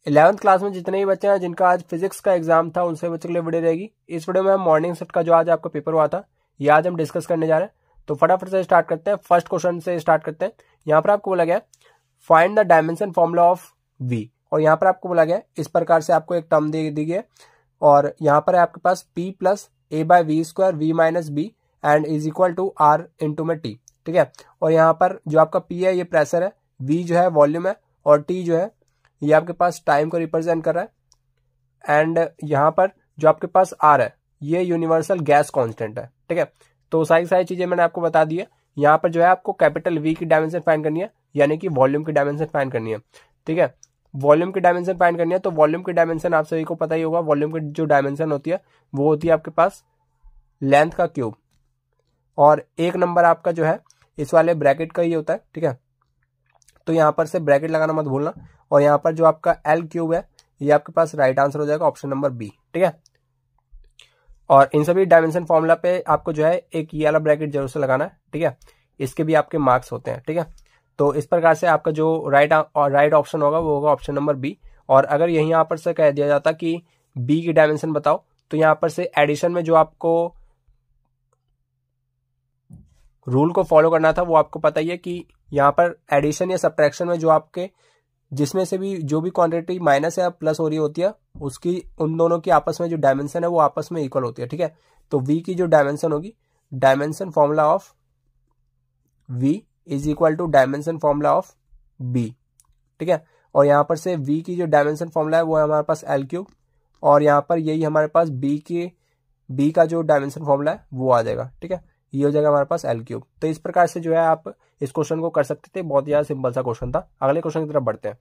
11th class में जितने भी बच्चे हैं जिनका आज फिजिक्स का एग्जाम था उनसे बच्चों के लिए वीडियो रहेगी। इस वीडियो में हम मॉर्निंग शिफ्ट का जो आज आपका पेपर हुआ था ये आज हम डिस्कस करने जा रहे हैं। तो फटाफट से स्टार्ट करते हैं, फर्स्ट क्वेश्चन से स्टार्ट करते हैं। यहाँ पर आपको बोला गया find the dimension formula of v, और यहाँ पर आपको बोला गया इस प्रकार से आपको एक टर्म दे दी गई है और यहाँ पर है आपके पास p plus a by v square v minus b and is equal to r into में टी। ठीक है, और यहाँ पर जो आपका p है ये प्रेशर है, v जो है वॉल्यूम है और t जो है ये आपके पास टाइम को रिप्रेजेंट कर रहा है एंड यहाँ पर जो आपके पास r है ये यूनिवर्सल गैस कांस्टेंट है। ठीक है, तो सारी चीजें मैंने आपको बता दी है। यहाँ पर जो है आपको कैपिटल V की डायमेंशन फाइंड करनी है, यानी कि वॉल्यूम की डायमेंशन फाइंड करनी है। ठीक है, वॉल्यूम की डायमेंशन फाइंड करनी है तो वॉल्यूम की डायमेंशन आप सभी को पता ही होगा। वॉल्यूम की जो डायमेंशन होती है वो होती है आपके पास लेंथ का क्यूब, और एक नंबर आपका जो है इस वाले ब्रैकेट का ही होता है। ठीक है, तो यहाँ पर से ब्रैकेट लगाना मत भूलना, और यहाँ पर जो आपका L क्यूब है ये आपके पास राइट आंसर हो जाएगा, ऑप्शन नंबर बी। ठीक है, और इन सभी डायमेंशन फॉर्मूला पे आपको जो है एक ये वाला ब्रैकेट जरूर से लगाना है। ठीक है, इसके भी आपके मार्क्स होते हैं। ठीक है, तो इस प्रकार से आपका जो राइट ऑप्शन होगा वो होगा ऑप्शन नंबर बी। और अगर यही यहाँ पर से कह दिया जाता कि बी की डायमेंशन बताओ तो यहाँ पर से एडिशन में जो आपको रूल को फॉलो करना था वो आपको पता ही है कि यहाँ पर एडिशन या सब्ट्रैक्शन में जो आपके जिसमें से भी जो भी क्वांटिटी माइनस या प्लस हो रही होती है उसकी उन दोनों की आपस में जो डायमेंशन है वो आपस में इक्वल होती है। ठीक है, तो v की जो डायमेंशन होगी, dimension formula of v is equal to dimension formula of b। ठीक है, और यहाँ पर से v की जो डायमेंशन फॉर्मूला है वो है हमारे पास L क्यूब, और यहाँ पर यही हमारे पास b का जो डायमेंशन फॉर्मूला है वो आ जाएगा। ठीक है, ये हो जाएगा हमारे पास L क्यूब। तो इस प्रकार से जो है आप इस क्वेश्चन को कर सकते थे, बहुत ज्यादा सिंपल सा क्वेश्चन था। अगले क्वेश्चन की तरफ बढ़ते हैं।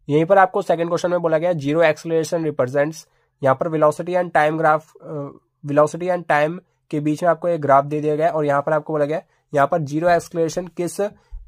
यहीं पर आपको सेकंड क्वेश्चन में बोला गया जीरो एक्सेलरेशन रिप्रेजेंट्स, यहाँ पर velocity and time graph, velocity and time के बीच में आपको एक ग्राफ दे दिया गया और यहाँ पर आपको बोला गया यहाँ पर जीरो एक्सेलरेशन किस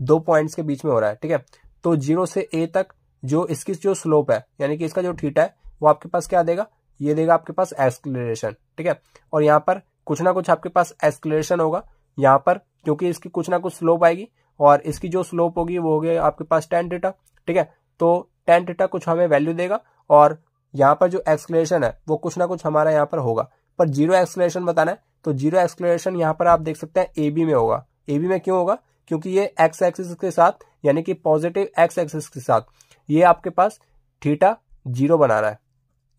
दो पॉइंट्स के बीच में हो रहा है। ठीक है, तो 0 से a तक जो इसकी जो स्लोप है यानी कि इसका जो थीटा है वो आपके पास क्या देगा, ये देगा आपके पास एक्सेलरेशन। ठीक है, और यहाँ पर कुछ ना कुछ आपके पास एक्सेलरेशन होगा यहाँ पर, क्योंकि इसकी कुछ ना कुछ स्लोप आएगी और इसकी जो स्लोप होगी वो होगी आपके पास tan थीटा। ठीक है, तो tan थीटा कुछ हमें वैल्यू देगा और यहाँ पर जो एक्सेलरेशन है वो कुछ ना कुछ हमारा यहाँ पर होगा, पर जीरो एक्सेलरेशन बताना है तो जीरो एक्सेलरेशन यहाँ पर आप देख सकते हैं AB में होगा। AB में क्यों होगा, क्योंकि ये x एक्सिस के साथ यानी कि पॉजिटिव x एक्सिस के साथ ये आपके पास थीटा 0 बना रहा है,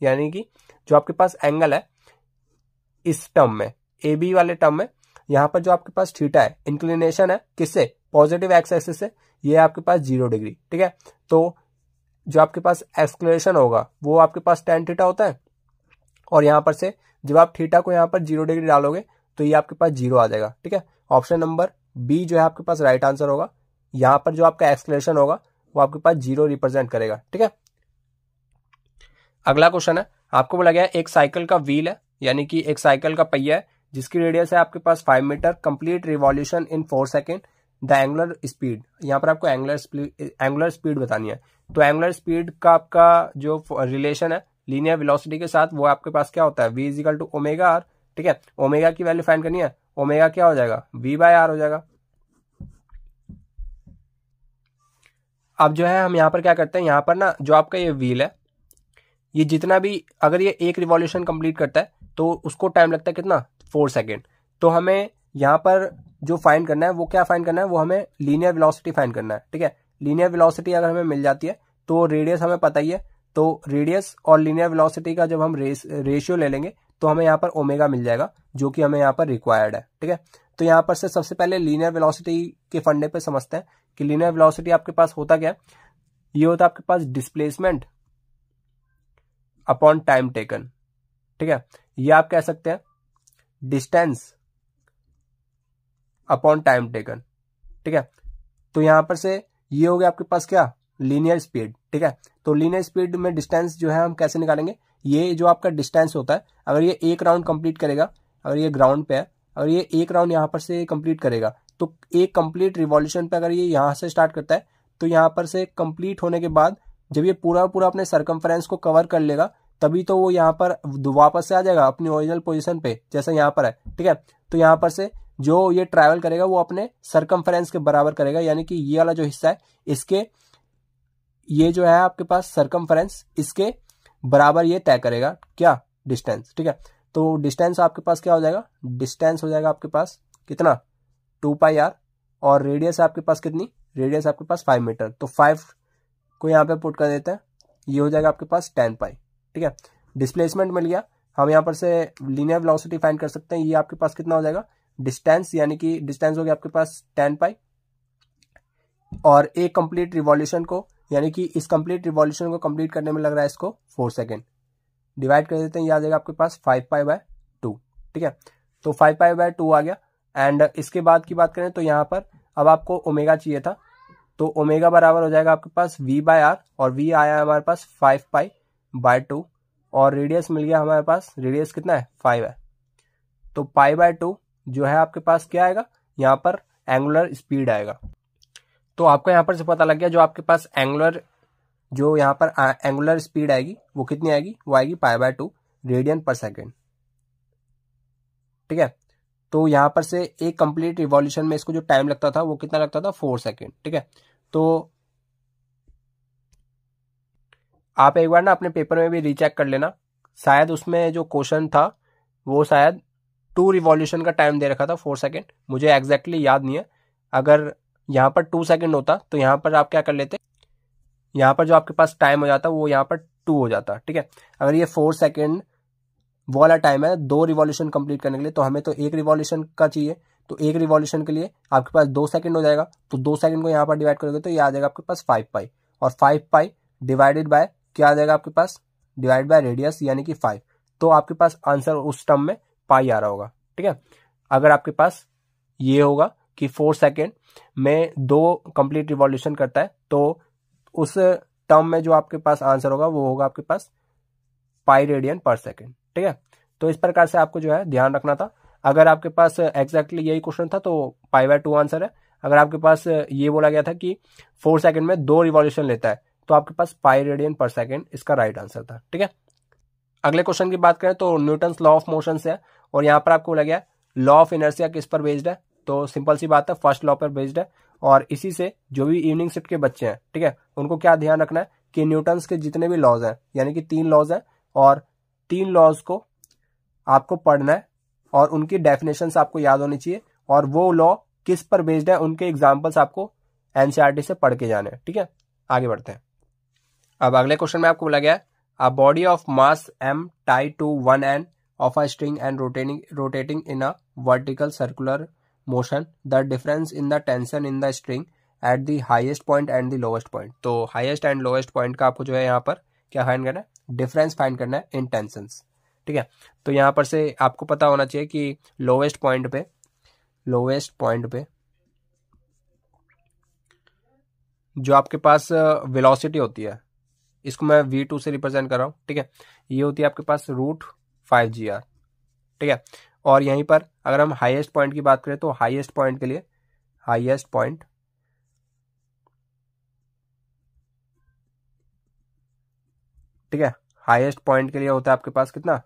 यानी कि जो आपके पास एंगल है इस टर्म में AB वाले टर्म में यहाँ पर जो आपके पास थीटा है इंक्लिनेशन है किससे, पॉजिटिव x एक्सिस से, ये आपके पास 0 डिग्री। ठीक है, तो जो आपके पास एक्सेलरेशन होगा वो आपके पास tan थीटा होता है, और यहाँ पर से जब आप थीटा को यहाँ पर 0 डिग्री डालोगे तो ये आपके पास 0 आ जाएगा। ठीक है, ऑप्शन नंबर बी जो है आपके पास राइट आंसर होगा। यहाँ पर जो आपका एक्सेलरेशन होगा वो आपके पास 0 रिप्रेजेंट करेगा। ठीक है, अगला क्वेश्चन है, आपको बोला गया एक साइकिल का व्हील है यानी कि एक साइकिल का पहिया है जिसकी रेडियस है आपके पास 5 metre, complete revolution in 4 second, the angular speed, यहाँ पर आपको एंगुलर स्पीड बतानी है। तो एंगुलर स्पीड का आपका जो रिलेशन है लीनियर वेलोसिटी के साथ वो आपके पास क्या होता है, v is equal to omega r. ठीक है, ओमेगा की वैल्यू फाइंड करनी है, ओमेगा क्या हो जाएगा, v बाय आर हो जाएगा। अब जो है हम यहाँ पर क्या करते हैं, यहाँ पर ना जो आपका ये व्हील है ये जितना भी अगर ये एक रिवॉल्यूशन कंप्लीट करता है तो उसको टाइम लगता है कितना, 4 सेकेंड। तो हमें यहाँ पर जो फाइंड करना है वो क्या फाइंड करना है, वो हमें लीनियर वेलोसिटी फाइंड करना है। ठीक है, लीनियर वेलोसिटी अगर हमें मिल जाती है तो रेडियस हमें पता ही है, तो रेडियस और लीनियर वेलोसिटी का जब हम रेशियो ले लेंगे तो हमें यहाँ पर ओमेगा मिल जाएगा जो कि हमें यहाँ पर रिक्वायर्ड है। ठीक है, तो यहाँ पर से सबसे पहले लीनियर वेलोसिटी के फंडे पे समझते हैं कि लीनियर वेलोसिटी आपके पास होता क्या है। ये होता है आपके पास डिस्प्लेसमेंट अपॉन टाइम टेकन। ठीक है, ये आप कह सकते हैं डिस्टेंस अपॉन टाइम टेकन। ठीक है, तो यहां पर से ये हो गया आपके पास क्या, लीनियर स्पीड। ठीक है, तो लीनियर स्पीड में डिस्टेंस जो है हम कैसे निकालेंगे, ये जो आपका डिस्टेंस होता है अगर ये एक राउंड कंप्लीट करेगा, अगर ये ग्राउंड पे है, अगर ये एक राउंड यहाँ पर से कंप्लीट करेगा तो एक कंप्लीट रिवॉल्यूशन पे अगर ये यहाँ से स्टार्ट करता है तो यहाँ पर से कंप्लीट होने के बाद जब ये पूरा अपने सरकमफ्रेंस को कवर कर लेगा तभी तो वो यहाँ पर वापस से आ जाएगा अपनी ओरिजिनल पोजीशन पे जैसा यहाँ पर है। ठीक है, तो यहाँ पर से जो ये ट्रैवल करेगा वो अपने सरकमफ्रेंस के बराबर करेगा, यानी कि ये वाला जो हिस्सा है इसके ये जो है आपके पास सरकमफेरेंस, इसके बराबर ये तय करेगा क्या, डिस्टेंस। ठीक है, तो डिस्टेंस आपके पास क्या हो जाएगा, डिस्टेंस हो जाएगा आपके पास कितना 2πr, और रेडियस आपके पास कितनी, रेडियस आपके पास 5 मीटर, तो 5 को यहाँ पे पुट कर देते हैं, ये हो जाएगा आपके पास 10π। ठीक है, डिस्प्लेसमेंट मिल गया, हम यहाँ पर से लीनियर वेलोसिटी फाइंड कर सकते हैं। ये आपके पास कितना हो जाएगा, डिस्टेंस, यानी कि डिस्टेंस हो गया आपके पास 10π, और एक कंप्लीट रिवॉल्यूशन को, यानी कि इस कंप्लीट रिवॉल्यूशन को कंप्लीट करने में लग रहा है इसको 4 सेकेंड, डिवाइड कर देते हैं, ये आ जाएगा आपके पास 5π/2। ठीक है, तो 5π/2 आ गया। एंड इसके बाद की बात करें तो यहाँ पर अब आपको ओमेगा चाहिए था, तो ओमेगा बराबर हो जाएगा आपके पास v/r, और v आया हमारे पास 5π/2, और रेडियस मिल गया हमारे पास, रेडियस कितना है 5 है, तो π/2 जो है आपके पास क्या आएगा, यहाँ पर एंगुलर स्पीड आएगा। तो आपको यहाँ पर से पता लग गया जो आपके पास जो यहाँ पर एंगुलर स्पीड आएगी वो कितनी आएगी, वो आएगी π/2 रेडियन पर सेकेंड। ठीक है, तो यहाँ पर से एक कंप्लीट रिवॉल्यूशन में इसको जो टाइम लगता था वो कितना लगता था, 4 सेकेंड। ठीक है, तो आप एक बार ना अपने पेपर में भी रीचेक कर लेना, शायद उसमें जो क्वेश्चन था वो शायद 2 रिवॉल्यूशन का टाइम दे रखा था 4 सेकेंड, मुझे एग्जैक्टली याद नहीं है। अगर यहाँ पर 2 सेकेंड होता तो यहाँ पर आप क्या कर लेते, यहाँ पर जो आपके पास टाइम हो जाता वो यहाँ पर 2 हो जाता। ठीक है, अगर ये 4 सेकेंड वो वाला टाइम है 2 रिवॉल्यूशन कंप्लीट करने के लिए, तो हमें तो 1 रिवॉल्यूशन का चाहिए, तो 1 रिवॉल्यूशन के लिए आपके पास 2 सेकेंड हो जाएगा, तो 2 सेकेंड को यहाँ पर डिवाइड करोगे तो ये आ जाएगा आपके पास 5π, और 5π डिवाइडेड बाय क्या आ जाएगा आपके पास, डिवाइड बाय रेडियस यानी कि 5, तो आपके पास आंसर उस टर्म में पाई आ रहा होगा। ठीक है, अगर आपके पास ये होगा कि 4 सेकेंड में 2 कंप्लीट रिवॉल्यूशन करता है, तो उस टर्म में जो आपके पास आंसर होगा वो होगा आपके पास पाई रेडियन पर सेकेंड। ठीक है, तो इस प्रकार से आपको जो है ध्यान रखना था। अगर आपके पास एग्जैक्टली यही क्वेश्चन था तो π/2 आंसर है। अगर आपके पास ये बोला गया था कि 4 सेकेंड में 2 रिवॉल्यूशन लेता है तो आपके पास पाई रेडियन पर सेकेंड इसका राइट आंसर था। ठीक है, अगले क्वेश्चन की बात करें तो न्यूटन्स लॉ ऑफ मोशन से है, और यहाँ पर आपको बोला गया लॉ ऑफ इनर्शिया किस पर बेस्ड है, तो सिंपल सी बात है फर्स्ट लॉ पर बेस्ड है। और इसी से जो भी इवनिंग शिफ्ट के बच्चे हैं, ठीक है, उनको क्या ध्यान रखना है कि न्यूटन्स के जितने भी लॉज हैं, यानी कि 3 लॉज हैं, और 3 लॉज को आपको पढ़ना है और उनकी डेफिनेशंस आपको याद होनी चाहिए, और वो लॉ किस पर बेस्ड है उनके एग्जाम्पल्स आपको एनसीईआरटी से पढ़ के जाने हैं। ठीक है, आगे बढ़ते हैं। अब अगले क्वेश्चन में आपको बोला गया है a body of mass m tied to one end of a string and rotating in a vertical circular motion, the difference in the tension in the string at the highest point and the lowest point। तो highest and lowest point का आपको जो है यहाँ पर क्या find करना है, डिफरेंस फाइंड करना है इन टेंशंस। ठीक है, तो यहाँ पर से आपको पता होना चाहिए कि लोवेस्ट पॉइंट पे जो आपके पास वेलोसिटी होती है, इसको मैं v2 से रिप्रेजेंट कर रहा हूँ। ठीक है, ये होती है आपके पास √5gr। ठीक है, और यहीं पर अगर हम हाईएस्ट पॉइंट की बात करें तो हाईएस्ट पॉइंट के लिए ठीक है, हाईएस्ट पॉइंट के लिए होता है आपके पास कितना,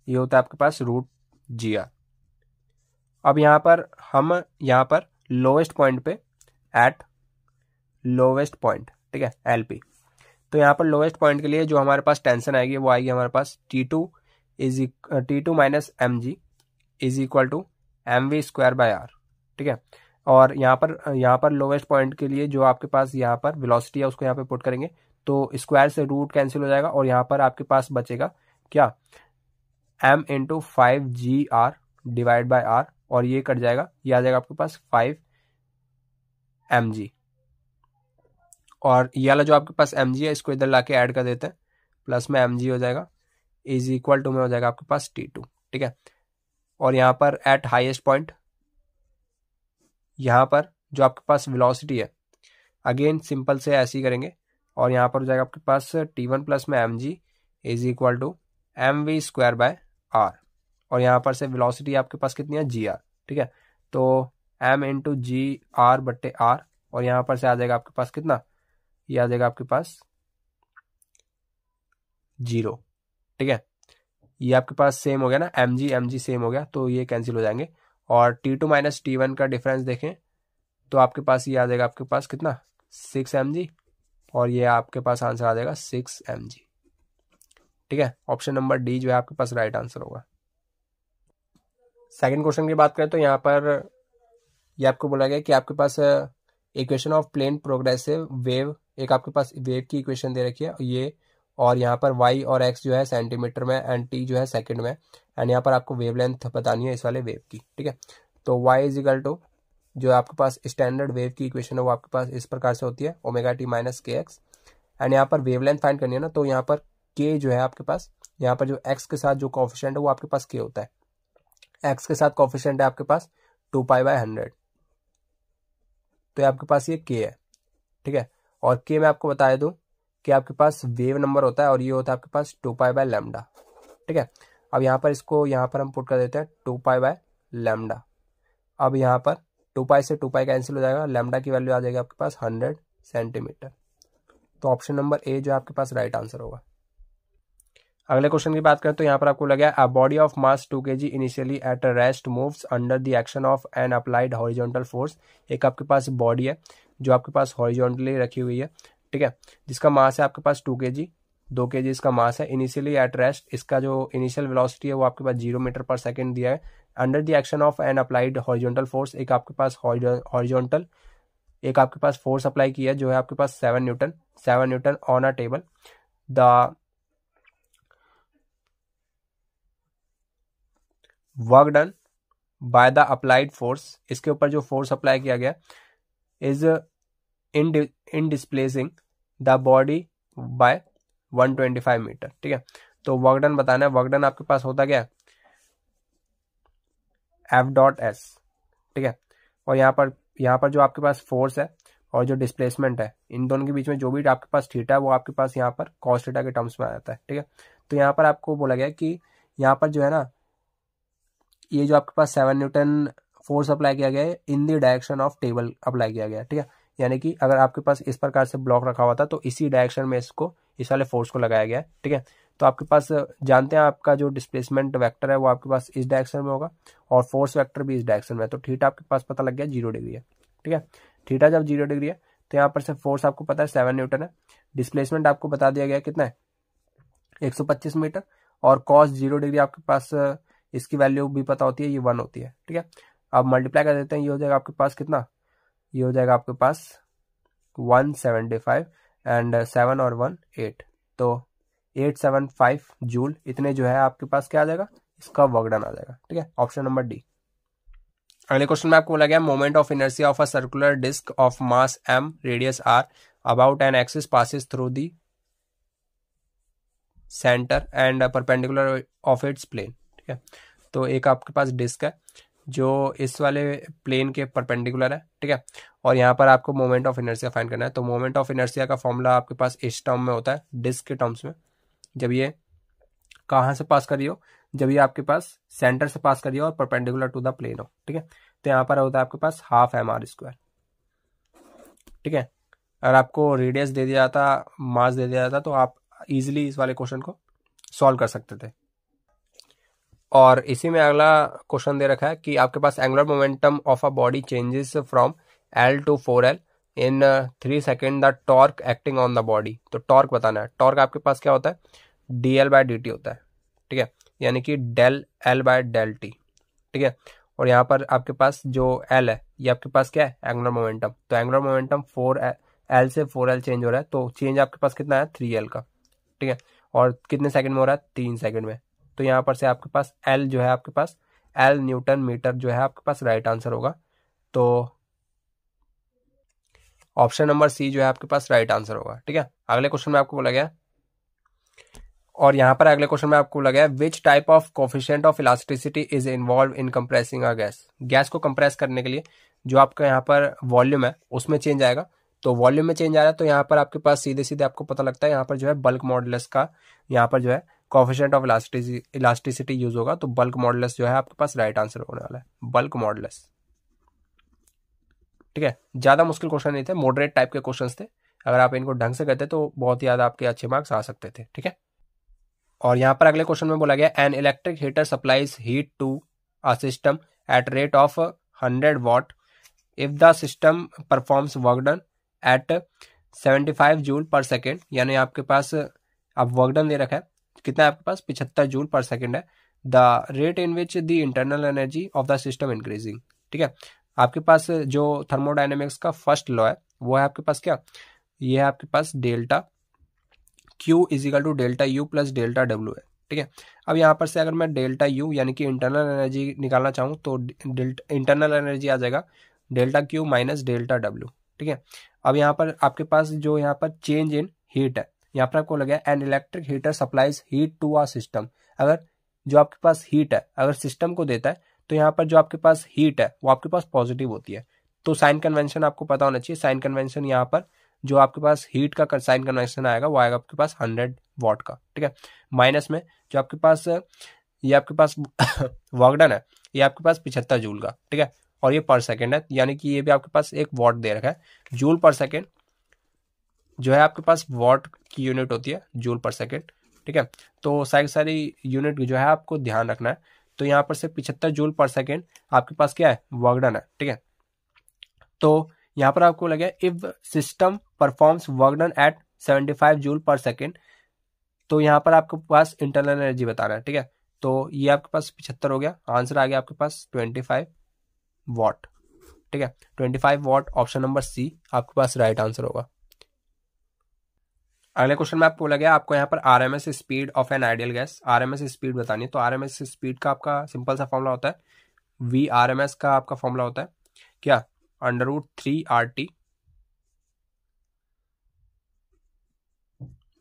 ये होता है आपके पास √gr। अब यहाँ पर लोवेस्ट पॉइंट पे एट लोवेस्ट पॉइंट, ठीक है, LP, तो यहाँ पर लोवेस्ट पॉइंट के लिए जो हमारे पास टेंशन आएगी वो आएगी हमारे पास T2 minus mg is equal to mv²/r। ठीक है, और यहाँ पर लोवेस्ट पॉइंट के लिए जो आपके पास यहाँ पर वेलोसिटी है उसको यहाँ पे पुट करेंगे तो स्क्वायर से रूट कैंसिल हो जाएगा, और यहाँ पर आपके पास बचेगा क्या, m × 5gr divide by r, और ये कट जाएगा, ये आ जाएगा आपके पास 5 mg, और ये वाला जो आपके पास mg है इसको इधर लाके ऐड कर देते हैं, प्लस में mg हो जाएगा इज इक्वल टू में हो जाएगा आपके पास T2। ठीक है, और यहाँ पर एट हाईएस्ट पॉइंट यहाँ पर जो आपके पास वेलोसिटी है अगेन सिंपल से ऐसे ही करेंगे, और यहाँ पर हो जाएगा आपके पास T1 प्लस में mg is equal to mv²/r, और यहाँ पर से वेलोसिटी आपके पास कितनी है gr। ठीक है, तो m × gr/r, और यहाँ पर से आ जाएगा आपके पास कितना, ये आ जाएगा आपके पास 0। ठीक है, ये आपके पास सेम हो गया ना, mg सेम हो गया तो ये कैंसिल हो जाएंगे, और T2 माइनस T1 का डिफरेंस देखें तो आपके पास ये आ जाएगा आपके पास कितना 6 mg और ये आपके पास आंसर आ जाएगा 6 mg। ठीक है, ऑप्शन नंबर डी जो है आपके पास राइट आंसर होगा। सेकंड क्वेश्चन की बात करें तो यहाँ पर ये आपको बोला गया कि आपके पास equation of plane progressive wave, एक आपके पास वेव की इक्वेशन दे रखी है ये, और यहाँ पर y और x जो है सेंटीमीटर में एंड t जो है सेकंड में, एंड यहाँ पर आपको वेवलेंथ बतानी है इस वाले वेव की। ठीक है, तो y इज इक्वल टू जो आपके पास स्टैंडर्ड वेव की इक्वेशन है वो आपके पास इस प्रकार से होती है ओमेगा टी माइनस के एक्स, एंड यहाँ पर वेवलेंथ फाइंड करनी है ना, तो यहाँ पर k जो है आपके पास, यहाँ पर जो x के साथ जो कोफिशिएंट है वो आपके पास k होता है, x के साथ कोफिशिएंट है आपके पास 2π/100, तो आपके पास ये k है। ठीक है, और k मैं आपको बता दूं कि आपके पास वेव नंबर होता है और ये होता है आपके पास 2π/λ। ठीक है, अब यहाँ पर इसको यहाँ पर हम पुट कर देते हैं 2π/λ। अब यहाँ पर 2π से 2π कैंसिल हो जाएगा, लैम्डा की वैल्यू आ जाएगी आपके पास 100 सेंटीमीटर। तो ऑप्शन नंबर ए जो है आपके पास राइट आंसर होगा। अगले क्वेश्चन की बात करें तो यहाँ पर आपको लगा a body of mass 2 kg initially at rest moves under the action of N applied horizontal force. एक आपके पास बॉडी है जो आपके पास हॉरिजॉन्टली रखी हुई है, ठीक है, जिसका मास है आपके पास 2 kg, 2 kg इसका मास है। इनिशियली एट रेस्ट, इसका जो इनिशियल वेलोसिटी है वो आपके पास 0 मीटर पर सेकेंड दिया है। Under the action of N applied horizontal force, एक आपके पास हॉरिजॉन्टल एक आपके पास फोर्स अप्लाई किया है जो है आपके पास 7 newton on a table. The work done by the applied force, इसके ऊपर जो फोर्स अप्लाई किया गया is in displacing the body by 125 metre. ठीक है, तो वर्क डन बताना है। वर्क डन आपके पास होता क्या है F.S। ठीक है, और यहाँ पर जो आपके पास फोर्स है और जो डिस्प्लेसमेंट है, इन दोनों के बीच में जो भी आपके पास थीटा है वो आपके पास यहाँ पर कॉस थीटा के टर्म्स में आ जाता है। ठीक है, तो यहाँ पर आपको बोला गया कि यहाँ पर जो है ना, ये जो आपके पास 7 न्यूटन फोर्स अप्लाई किया गया है in the direction of table apply किया गया है। ठीक है, यानी कि अगर आपके पास इस प्रकार से ब्लॉक रखा हुआ था तो इसी डायरेक्शन में इसको, इस वाले फोर्स को लगाया गया है। ठीक है, तो आपके पास जानते हैं आपका जो डिस्प्लेसमेंट वेक्टर है वो आपके पास इस डायरेक्शन में होगा और फोर्स वेक्टर भी इस डायरेक्शन में है, तो थीटा आपके पास पता लग गया 0 डिग्री है। ठीक है, थीटा जब 0 डिग्री है तो यहाँ पर से फोर्स आपको पता है 7 न्यूटन है, डिस्प्लेसमेंट आपको बता दिया गया कितना है 125 मीटर, और कॉस 0 डिग्री आपके पास इसकी वैल्यू भी पता होती है, ये 1 होती है। ठीक है, अब मल्टीप्लाई कर देते हैं, ये हो जाएगा आपके पास कितना, ये हो जाएगा आपके पास 175 एंड 7 और 1 8, तो 875 जूल इतने जो है आपके पास क्या आ जाएगा, इसका वर्क डन आ जाएगा। ठीक है, ऑप्शन नंबर डी। अगले क्वेश्चन में आपको बोला गया moment of inertia of a circular disc of mass m radius r about an axis passes through the centre and perpendicular of its plane. ठीक है, तो एक आपके पास डिस्क है जो इस वाले प्लेन के परपेंडिकुलर है। ठीक है, और यहाँ पर आपको मोमेंट ऑफ इनर्शिया फाइंड करना है। तो मोमेंट ऑफ इनर्शिया का फॉर्मूला आपके पास इस टर्म में होता है, डिस्क के टर्म्स में, जब ये कहाँ से पास करी हो, जब ये आपके पास सेंटर से पास करी हो और परपेंडिकुलर टू द प्लेन हो। ठीक है, तो यहाँ पर होता है आपके पास हाफ mr²। ठीक है, अगर आपको रेडियस दे दिया जाता, मास दे दिया जाता, तो आप इजीली इस वाले क्वेश्चन को सॉल्व कर सकते थे। और इसी में अगला क्वेश्चन दे रखा है कि आपके पास angular momentum of a body changes from L to 4L in 3 second, the torque acting on the body. तो टॉर्क बताना है। टॉर्क आपके पास क्या होता है dl/dt होता है। ठीक है, यानी कि del L/del t। ठीक है, और यहाँ पर आपके पास जो L है ये आपके पास क्या है एंगुलर मोमेंटम, तो एंगुलर मोमेंटम 4L से 4L चेंज हो रहा है, तो चेंज आपके पास कितना है 3L का। ठीक है, और कितने सेकंड में हो रहा है 3 सेकंड में, तो यहाँ पर से आपके पास L जो है आपके पास L न्यूटन मीटर जो है आपके पास राइट आंसर होगा। तो ऑप्शन नंबर सी जो है आपके पास राइट आंसर होगा। ठीक है, अगले क्वेश्चन में आपको बोला गया, और यहाँ पर अगले क्वेश्चन में आपको लगा है which type of coefficient of elasticity is involve in compressing a gas. Gas को कंप्रेस करने के लिए जो आपका यहाँ पर वॉल्यूम है उसमें चेंज आएगा, तो वॉल्यूम में चेंज आ रहा है, तो यहाँ पर आपके पास सीधे सीधे आपको पता लगता है यहाँ पर जो है बल्क मॉडुलस का यहाँ पर जो है कोफिशिएंट ऑफ इलास्टिसिटी यूज होगा, तो बल्क मॉडुलस जो है आपके पास राइट आंसर होने वाला है, बल्क मॉडुलस। ठीक है, ज्यादा मुश्किल क्वेश्चन नहीं थे, मॉडरेट टाइप के क्वेश्चन थे, अगर आप इनको ढंग से करते तो बहुत ही ज्यादा आपके अच्छे मार्क्स आ सकते थे। ठीक है, और यहाँ पर अगले क्वेश्चन में बोला गया an electric heater supplies heat to a system at rate of 100 watt if the system performs work done at 75 joule per second, यानी आपके पास अब वर्क डन दे रखा है कितना है आपके पास 75 जूल पर सेकेंड है। The rate in which the internal energy of the system increasing, ठीक है। आपके पास जो थर्मोडायनेमिक्स का फर्स्ट लॉ है वो है आपके पास क्या, ये है आपके पास delta Q is equal to delta U plus delta W है, ठीक है। अब यहाँ पर से अगर मैं डेल्टा U यानी कि इंटरनल एनर्जी निकालना चाहूँ तो इंटरनल एनर्जी आ जाएगा delta Q minus delta W, ठीक है। अब यहाँ पर आपके पास जो यहाँ पर चेंज इन हीट है, यहाँ पर आपको लगा an electric heater supplies heat to a system. अगर जो आपके पास हीट है अगर सिस्टम को देता है तो यहाँ पर जो आपके पास हीट है वो आपके पास पॉजिटिव होती है। तो साइन कन्वेंशन आपको पता होना चाहिए। साइन कन्वेंशन यहाँ पर जो आपके पास हीट का साइन कन्वेंशन आएगा वो आएगा आपके पास 100 वॉट का, ठीक है। माइनस में जो आपके पास ये आपके पास वर्क डन है ये आपके पास 75 जूल का, ठीक है। और ये पर सेकेंड है, यानी कि ये भी आपके पास एक वॉट दे रखा है। जूल पर सेकेंड जो है आपके पास वॉट की यूनिट होती है, जूल पर सेकेंड, ठीक है। तो सारी यूनिट जो है आपको ध्यान रखना है। तो यहाँ पर से 75 जूल पर सेकेंड आपके पास क्या है, वर्क डन है, ठीक है। तो यहाँ पर आपको लगे if system performs work done at 75 joule per second, तो यहाँ पर आपके पास इंटरनल एनर्जी बताना है, ठीक है। तो ये आपके पास 75 हो गया, आंसर आ गया आपके पास 25 वॉट, ठीक है। 25 वॉट ऑप्शन नंबर सी आपके पास राइट आंसर होगा। अगले क्वेश्चन में आपको लगा आपको यहाँ पर RMS speed of an ideal gas, RMS speed बतानी है। तो आरएमएस स्पीड का आपका सिंपल सा फॉर्मूला होता है वी आरएमएस का आपका फॉर्मूला होता है क्या, √3RT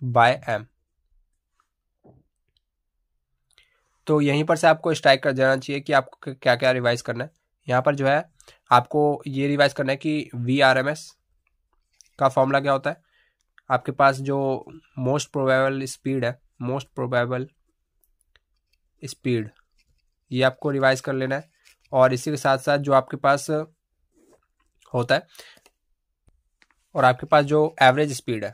बाय एम। तो यहीं पर से आपको स्ट्राइक कर देना चाहिए कि आपको क्या क्या रिवाइज करना है। यहाँ पर जो है आपको ये रिवाइज करना है कि वी आरएमएस का फॉर्मूला क्या होता है, आपके पास जो मोस्ट प्रोबेबल स्पीड है, मोस्ट प्रोबेबल स्पीड, ये आपको रिवाइज कर लेना है। और इसी के साथ साथ जो आपके पास होता है और आपके पास जो एवरेज स्पीड है,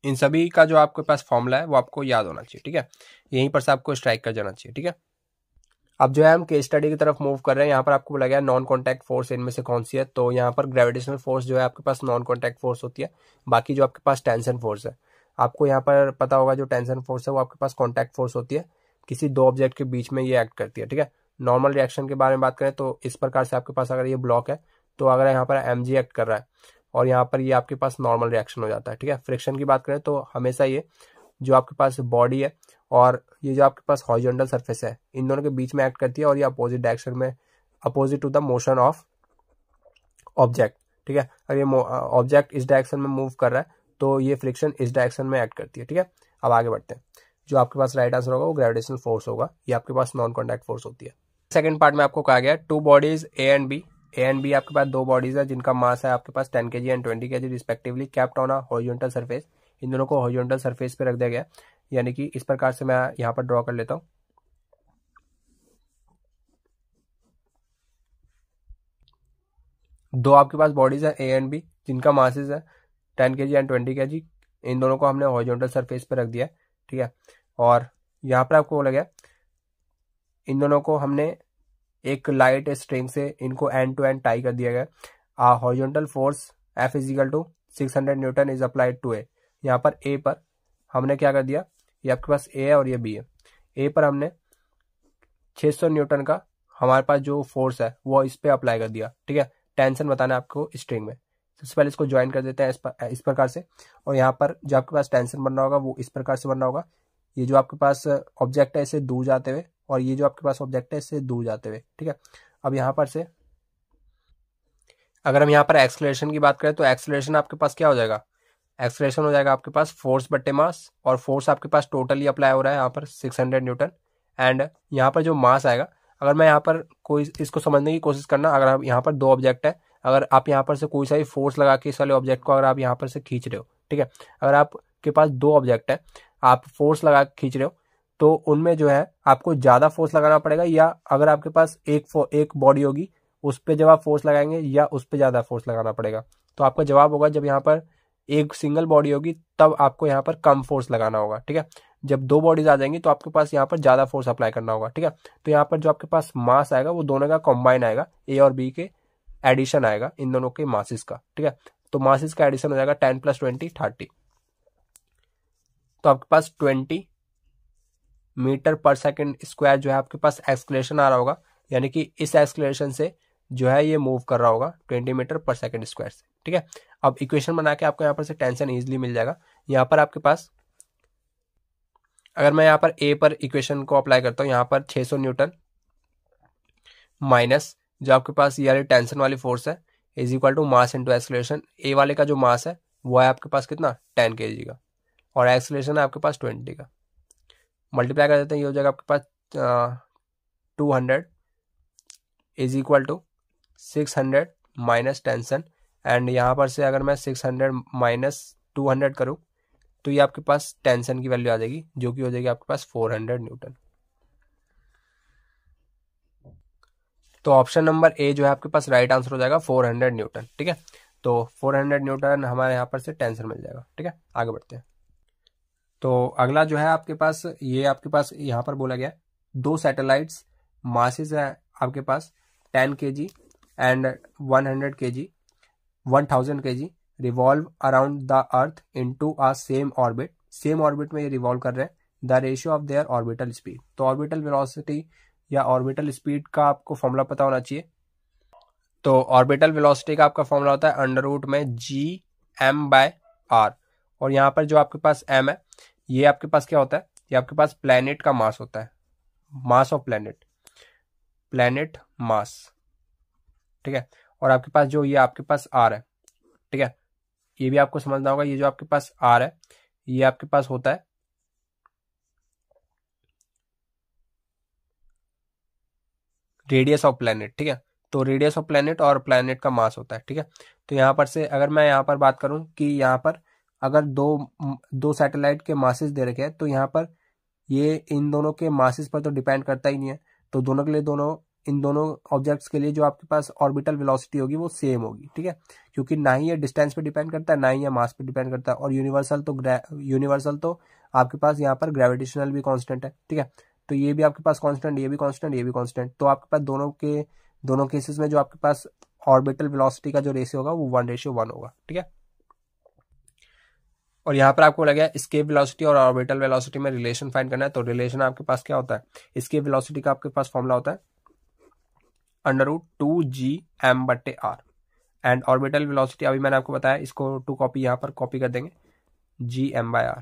इन सभी का जो आपके पास फॉर्मूला है वो आपको याद होना चाहिए, ठीक है। यहीं पर से आपको स्ट्राइक कर जाना चाहिए, ठीक है। अब जो है हम केस स्टडी की तरफ मूव कर रहे हैं। यहाँ पर आपको लगा नॉन कॉन्टैक्ट फोर्स इनमें से कौन सी है, तो यहाँ पर ग्रेविटेशनल फोर्स जो है आपके पास नॉन कॉन्टैक्ट फोर्स होती है। बाकी जो आपके पास टेंशन फोर्स है, आपको यहाँ पर पता होगा जो टेंशन फोर्स है वो आपके पास कॉन्टैक्ट फोर्स होती है, किसी दो ऑब्जेक्ट के बीच में ये एक्ट करती है, ठीक है। नॉर्मल रिएक्शन के बारे में बात करें तो इस प्रकार से आपके पास अगर ये ब्लॉक है तो अगर यहाँ पर mg एक्ट कर रहा है और यहाँ पर ये आपके पास नॉर्मल रिएक्शन हो जाता है, ठीक है। फ्रिक्शन की बात करें तो हमेशा ये जो आपके पास बॉडी है और ये जो आपके पास हॉरिजॉन्टल सरफेस है इन दोनों के बीच में एक्ट करती है और ये अपोजिट डायरेक्शन में, opposite to the motion of object, ठीक है। अगर ये ऑब्जेक्ट इस डायरेक्शन में मूव कर रहा है तो ये फ्रिक्शन इस डायरेक्शन में एक्ट करती है, ठीक है। अब आगे बढ़ते हैं। जो आपके पास राइट आंसर होगा वो ग्रेविटेशनल फोर्स होगा, ये आपके पास नॉन कॉन्टैक्ट फोर्स होती है। सेकंड पार्ट में आपको कहा गया two bodies A and B आपके पास दो बॉडीज है जिनका मास है आपके पास 10 kg and 20 kg respectively, kept on a horizontal surface. इन दोनों को हॉरिजॉन्टल सरफेस पे रख दिया गया, यानी कि इस प्रकार से मैं यहाँ पर ड्रॉ कर लेता हूँ। दो आपके पास बॉडीज है ए एंड बी जिनका मासेस है 10 kg एंड 20 kg, इन दोनों को हमने हॉरिजॉन्टल सरफेस पे रख दिया, ठीक है। और यहाँ पर आपको लगा इन दोनों को हमने एक लाइट स्ट्रिंग से इनको एंड टू एंड टाई कर दिया गया। Horizontal force F is equal to 600 newton is applied to A. यहाँ पर ए पर हमने क्या कर दिया, ये आपके पास ए है और ये बी है। ए पर हमने 600 न्यूटन का हमारे पास जो फोर्स है वो इस पे अप्लाई कर दिया, ठीक है। टेंशन बताना है आपको स्ट्रिंग में। सबसे पहले इसको ज्वाइन कर देते हैं इस प्रकार से, और यहाँ पर जो आपके पास टेंशन बनना होगा वो इस प्रकार से बनना होगा। ये जो आपके पास ऑब्जेक्ट है इससे दूर जाते हुए और ये जो आपके पास ऑब्जेक्ट है इससे दूर जाते हुए, ठीक है। अब यहाँ पर से अगर हम यहाँ पर एक्सेलरेशन की बात करें तो एक्सेलरेशन आपके पास क्या हो जाएगा, एक्सेलरेशन हो जाएगा आपके पास फोर्स बट्टे मास, और फोर्स आपके पास टोटली अप्लाई हो रहा है यहाँ पर 600 न्यूटन। एंड यहाँ पर जो मास आएगा, अगर मैं यहाँ पर कोई इसको समझने की कोशिश करना, अगर आप यहाँ पर दो ऑब्जेक्ट है, अगर आप यहाँ पर से कोई सा भी फोर्स लगा के इस वाले ऑब्जेक्ट को अगर आप यहाँ पर से खींच रहे हो, ठीक है। अगर आपके पास दो ऑब्जेक्ट है, आप फोर्स लगा के खींच रहे हो तो उनमें जो है आपको ज्यादा फोर्स लगाना पड़ेगा, या अगर आपके पास एक बॉडी होगी उस पर जब आप फोर्स लगाएंगे या उस पर ज्यादा फोर्स लगाना पड़ेगा। तो आपका जवाब होगा जब यहाँ पर एक सिंगल बॉडी होगी तब आपको यहाँ पर कम फोर्स लगाना होगा, ठीक है। जब दो बॉडीज आ जाएंगी तो आपके पास यहाँ पर ज्यादा फोर्स अप्लाई करना होगा, ठीक है। तो यहाँ पर जो आपके पास मास आएगा वो दोनों का कॉम्बाइन आएगा, ए और बी के एडिशन आएगा इन दोनों के मासेस का, ठीक है। तो मासेस का एडिशन हो जाएगा 10 + 20 30। तो आपके पास 20 मीटर पर सेकेंड स्क्वायर जो है आपके पास एक्सक्लेरेशन आ रहा होगा, यानी कि इस एक्सक्लेरेशन से जो है ये मूव कर रहा होगा 20 मीटर पर सेकेंड स्क्वायर से, ठीक है। अब इक्वेशन बना के आपको यहाँ पर से टेंशन इजीली मिल जाएगा। यहाँ पर आपके पास अगर मैं यहाँ पर ए पर इक्वेशन को अप्लाई करता हूँ, यहाँ पर 600 न्यूटन माइनस जो आपके पास ये वाली टेंशन वाली फोर्स है is equal to mass into acceleration. A वाले का जो मास है वो है आपके पास कितना 10 kg का, और एक्सलेरेशन है आपके पास 20 का। मल्टीप्लाई कर देते हैं, ये हो जाएगा आपके पास 200 is equal to 600 minus tension, and यहाँ पर से अगर मैं 600 माइनस 200 करूँ तो ये आपके पास टेंशन की वैल्यू आ जाएगी जो कि हो जाएगी आपके पास 400 न्यूटन। तो ऑप्शन नंबर ए जो है आपके पास राइट आंसर हो जाएगा 400 न्यूटन, ठीक है। तो 400 न्यूटन हमारे यहाँ पर से टेंशन मिल जाएगा, ठीक है। आगे बढ़ते हैं। तो अगला जो है आपके पास ये आपके पास यहाँ पर बोला गया 2 सैटेलाइट्स मासेस है आपके पास 10 kg and 100 kg 1000 kg revolve around the earth into a same orbit. Same orbit में ये रिवॉल्व कर रहे हैं। The ratio of their orbital speed. तो ऑर्बिटल वेलोसिटी या ऑर्बिटल स्पीड का आपको फॉर्मूला पता होना चाहिए। तो ऑर्बिटल वेलोसिटी का आपका फॉर्मूला होता है अंडर रूट में Gm/r, और यहाँ पर जो आपके पास m है ये आपके पास क्या होता है, ये आपके पास प्लैनेट का मास होता है, मास ऑफ प्लैनेट मास, ठीक है। और आपके पास जो ये आपके पास r है, ठीक है, ये भी आपको समझना होगा। ये जो आपके पास r है ये आपके पास होता है रेडियस ऑफ प्लैनेट, ठीक है। तो रेडियस ऑफ प्लैनेट और प्लैनेट का मास होता है, ठीक है। तो यहाँ पर से अगर मैं यहाँ पर बात करूं कि यहाँ पर अगर दो सैटेलाइट के मासेस दे रखे हैं, तो यहाँ पर ये इन दोनों के मासेस पर तो डिपेंड करता ही नहीं है। तो दोनों के लिए इन दोनों ऑब्जेक्ट्स के लिए जो आपके पास ऑर्बिटल वेलोसिटी होगी वो सेम होगी, ठीक है। क्योंकि ना ही ये डिस्टेंस पे डिपेंड करता है ना ही ये मास पे डिपेंड करता है, और यूनिवर्सल तो आपके पास यहाँ पर ग्रेविटेशनल भी कांस्टेंट है, ठीक है। तो ये भी आपके पास कांस्टेंट, ये भी कांस्टेंट, ये भी कांस्टेंट। तो आपके पास दोनों केसेस में जो आपके पास ऑर्बिटल वेलोसिटी का जो रेशियो होगा वो 1:1 होगा, ठीक है। और यहाँ पर आपको लगा एस्केप वेलोसिटी और ऑर्बिटल वेलोसिटी में रिलेशन फाइंड करना है। तो रिलेशन आपके पास क्या होता है, एस्केप वेलोसिटी का आपके पास फॉर्मूला होता है √2Gm/r, एंड ऑर्बिटल वेलोसिटी अभी मैंने आपको बताया, इसको 2 कॉपी यहाँ पर कॉपी कर देंगे Gm/r,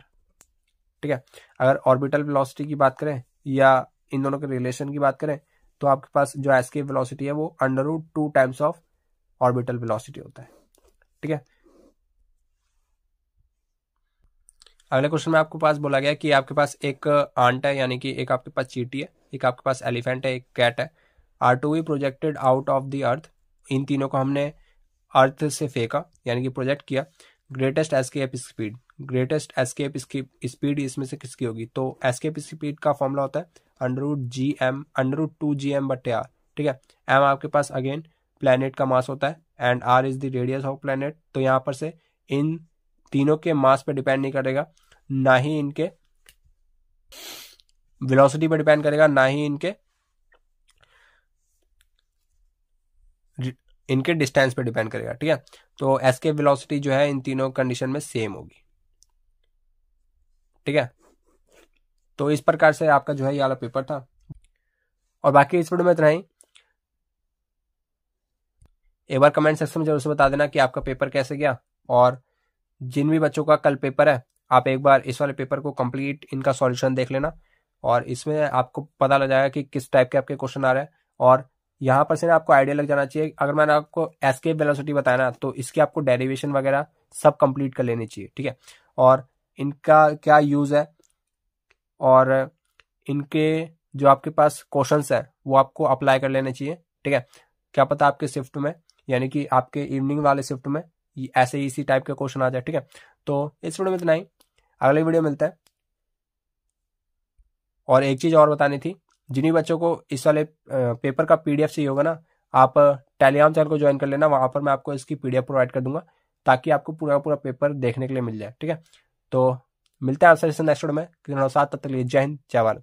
ठीक है। अगर ऑर्बिटल वेलोसिटी की बात करें या इन दोनों के रिलेशन की बात करें तो आपके पास जो एस्केप वेलोसिटी है वो √2 टाइम्स ऑफ ऑर्बिटल वेलोसिटी होता है, ठीक है। अगले क्वेश्चन में आपके पास बोला गया कि आपके पास एक आंट है, यानी कि एक आपके पास चींटी है, एक आपके पास एलिफेंट है, एक कैट है, are to be projected out of the earth. इन तीनों को हमने अर्थ से फेंका यानी कि प्रोजेक्ट किया। ग्रेटेस्ट एस्केप स्पीड इसमें से किसकी होगी? तो एस्केप स्पीड का फॉर्मूला होता है √2Gm/r, ठीक है। एम आपके पास अगेन प्लैनेट का मास होता है and r is the radius of planet. तो यहाँ पर से इन तीनों के मास पे डिपेंड नहीं करेगा, ना ही इनके वेलोसिटी पे डिपेंड करेगा, ना ही इनके डिस्टेंस पे डिपेंड करेगा, ठीक है। तो एस्केप वेलोसिटी जो है इन तीनों कंडीशन में सेम होगी, ठीक है। तो इस प्रकार से आपका जो है ये वाला पेपर था, और बाकी इस वीडियो में इतना ही। एक बार कमेंट सेक्शन में जरूर से बता देना कि आपका पेपर कैसे गया, और जिन भी बच्चों का कल पेपर है आप एक बार इस वाले पेपर को कंप्लीट इनका सॉल्यूशन देख लेना, और इसमें आपको पता लग जाएगा कि किस टाइप के आपके क्वेश्चन आ रहे हैं। और यहाँ पर से ना आपको आइडिया लग जाना चाहिए, अगर मैंने आपको एस्केप वेलोसिटी बताया ना तो इसकी आपको डेरिवेशन वगैरह सब कंप्लीट कर लेनी चाहिए, ठीक है। और इनका क्या यूज है और इनके जो आपके पास क्वेश्चंस है वो आपको अप्लाई कर लेने चाहिए, ठीक है। क्या पता आपके शिफ्ट में यानी कि आपके इवनिंग वाले शिफ्ट में ऐसे ही इसी टाइप के क्वेश्चन आ जाए, ठीक है। तो इस वीडियो में इतना ही, अगले वीडियो मिलता है। और एक चीज और बतानी थी, जिन्हीं बच्चों को इस वाले पेपर का पीडीएफ चाहिए होगा ना, आप टेलीग्राम चैनल को ज्वाइन कर लेना, वहां पर मैं आपको इसकी पीडीएफ प्रोवाइड कर दूंगा ताकि आपको पूरा पेपर देखने के लिए मिल जाए, ठीक है। तो मिलते हैं आपसे नेक्स्ट वीडियो में, तब तक के लिए जय हिंद जय भारत।